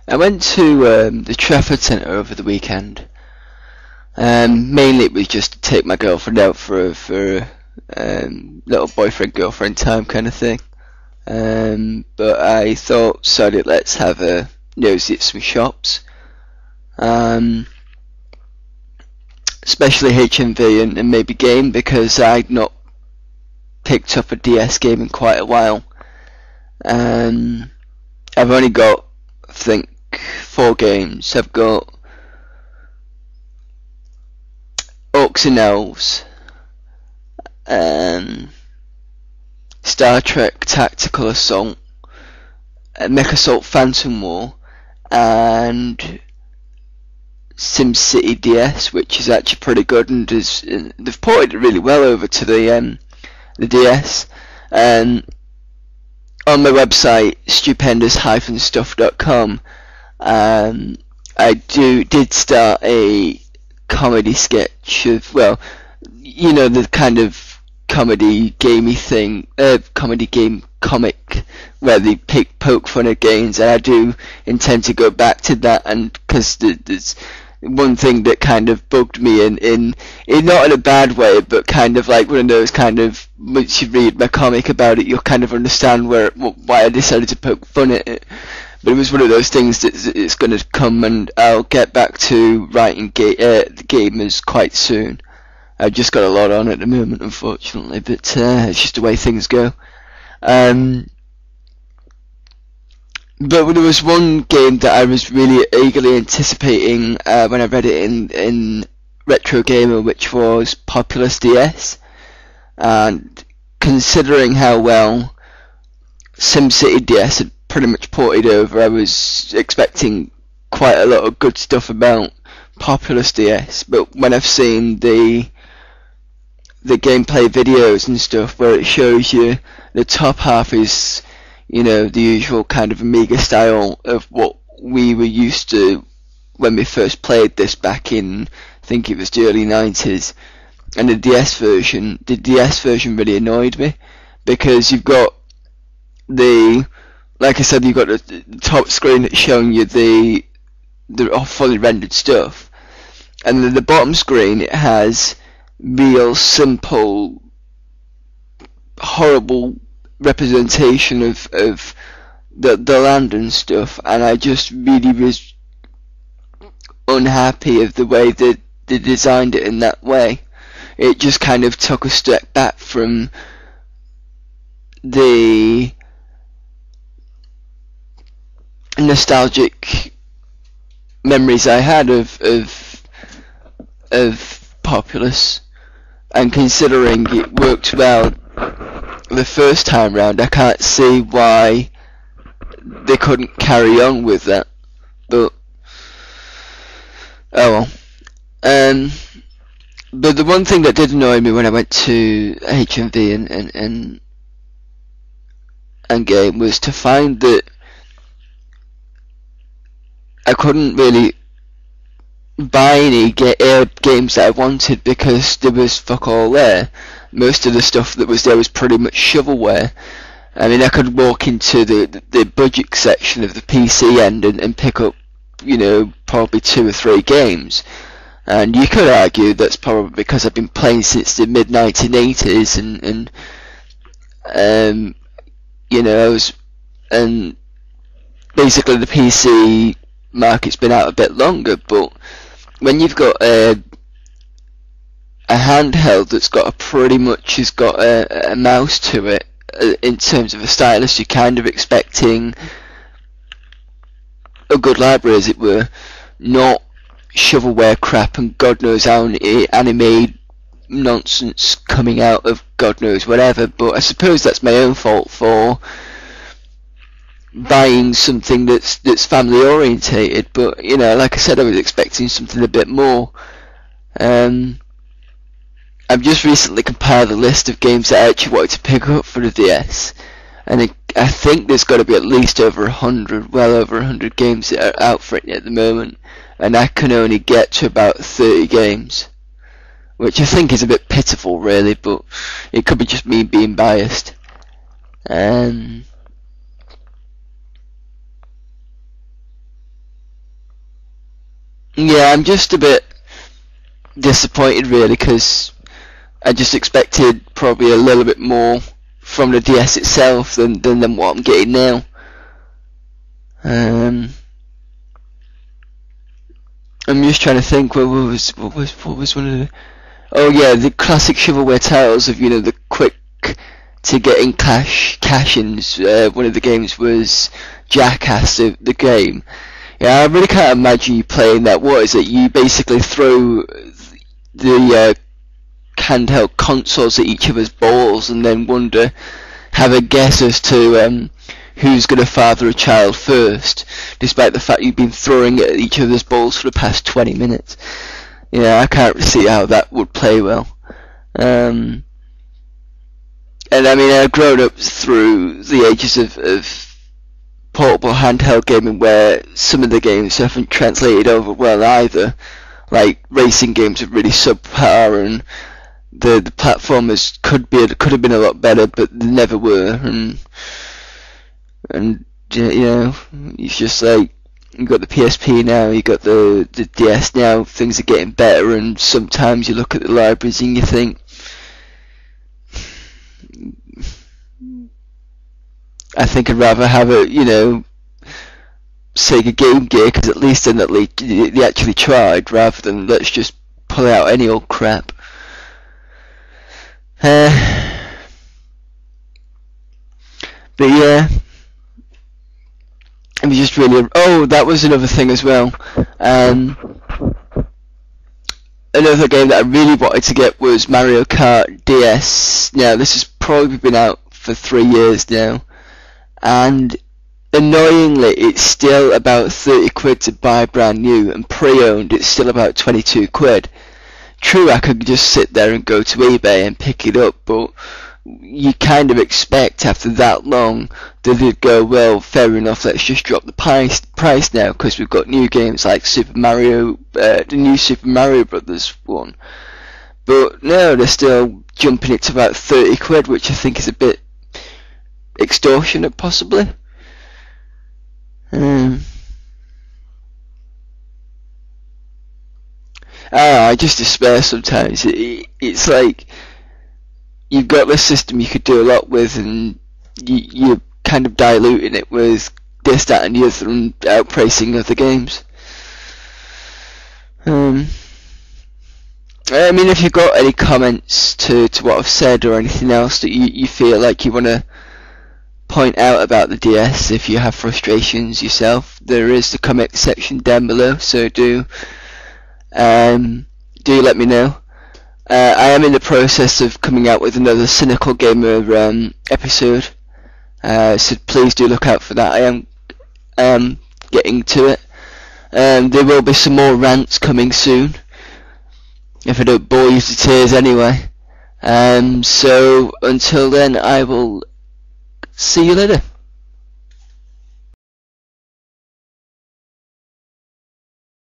I went to the Trafford Centre over the weekend. Mainly it was just to take my girlfriend out for little boyfriend-girlfriend time kind of thing. But I thought, sorry, let's have a nosy at some shops. Especially HMV and maybe Game, because I'd not picked up a DS game in quite a while. I've only got, I think, 4 games. I've got Orcs and Elves, Star Trek Tactical Assault, Mech Assault Phantom War, and SimCity DS, which is actually pretty good, and they've ported it really well over to the DS. On my website, stupendous-stuff.com, I did start a comedy sketch of, well, you know, the kind of comedy gamey thing, comedy game comic where they poke fun at games, and I do intend to go back to that, and because there's one thing that kind of bugged me in not in a bad way, but kind of like one of those kind of, once you read my comic about it, you'll kind of understand why I decided to poke fun at it. But it was one of those things that it's going to come, and I'll get back to writing the gamers quite soon. I've just got a lot on at the moment, unfortunately, but it's just the way things go. But there was one game that I was really eagerly anticipating when I read it in Retro Gamer, which was Populous DS. And considering how well SimCity DS had pretty much ported over, I was expecting quite a lot of good stuff about Populous DS. But when I've seen the gameplay videos and stuff where it shows you the top half is, you know, the usual kind of Amiga style of what we were used to when we first played this back in, I think it was the early 90s, and the DS version really annoyed me, because you've got like I said, you've got the top screen that's showing you the fully rendered stuff, and then the bottom screen, it has real simple, horrible representation of the land and stuff, and I just really was unhappy of the way that they designed it in that way. It just kind of took a step back from the nostalgic memories I had of Populous, and considering it worked well the first time round, I can't see why they couldn't carry on with that. But oh well. But the one thing that did annoy me when I went to HMV and Game was to find that I couldn't really buy any games that I wanted because there was fuck all there. Most of the stuff that was there was pretty much shovelware. I mean, I could walk into the budget section of the PC end and pick up, you know, probably 2 or 3 games. And you could argue that's probably because I've been playing since the mid-1980s and you know, and basically the PC market's been out a bit longer, but when you've got a handheld that's got pretty much has got a mouse to it, in terms of a stylus, you're kind of expecting a good library, as it were, not shovelware crap and God knows how anime nonsense coming out of God knows whatever. But I suppose that's my own fault for buying something that's family orientated. But you know, like I said, I was expecting something a bit more. I've just recently compiled a list of games that I actually wanted to pick up for the DS, and I think there's got to be at least over 100, well over 100 games that are out for it at the moment, and I can only get to about 30 games, which I think is a bit pitiful really, but it could be just me being biased. Yeah, I'm just a bit disappointed really, because I just expected probably a little bit more from the DS itself than what I'm getting now. I'm just trying to think what was one of the, oh yeah, the classic shovelware titles of, you know, the quick to getting cash-ins. One of the games was Jackass, the game. Yeah, I really can't imagine you playing that. What is it? You basically throw the handheld consoles at each other's balls and then have a guess as to who's going to father a child first, despite the fact you've been throwing it at each other's balls for the past 20 minutes. Yeah, I can't see how that would play well. And I mean, I've grown up through the ages of portable handheld gaming where some of the games haven't translated over well either. Like, racing games are really subpar, and the platformers could have been a lot better, but they never were. And you know, it's just like, you got the PSP now, you got the DS now. Things are getting better, and sometimes you look at the libraries and you think, I think I'd rather have a, you know, Sega Game Gear, because at least then they actually tried, rather than let's just pull out any old crap. But yeah, it was just really. Oh, that was another thing as well. Another game that I really wanted to get was Mario Kart DS. Now, this has probably been out for 3 years now, and annoyingly, it's still about 30 quid to buy brand new, and pre-owned it's still about 22 quid. True, I could just sit there and go to eBay and pick it up, but you kind of expect after that long that they'd go, well, fair enough, let's just drop the price now, because we've got new games like Super Mario, the new Super Mario Brothers one. But no, they're still jumping it to about 30 quid, which I think is a bit extortionate, possibly. I just despair sometimes. It's like, you've got this system you could do a lot with, and you're kind of diluting it with this, that, and the other, and outpricing other games. I mean, if you've got any comments to what I've said, or anything else that you feel like you want to point out about the DS, if you have frustrations yourself, there is the comment section down below, so do let me know. I am in the process of coming out with another Cynical Gamer episode, so please do look out for that. I am getting to it. There will be some more rants coming soon, if I don't bore you to tears anyway. So until then, I will see you later.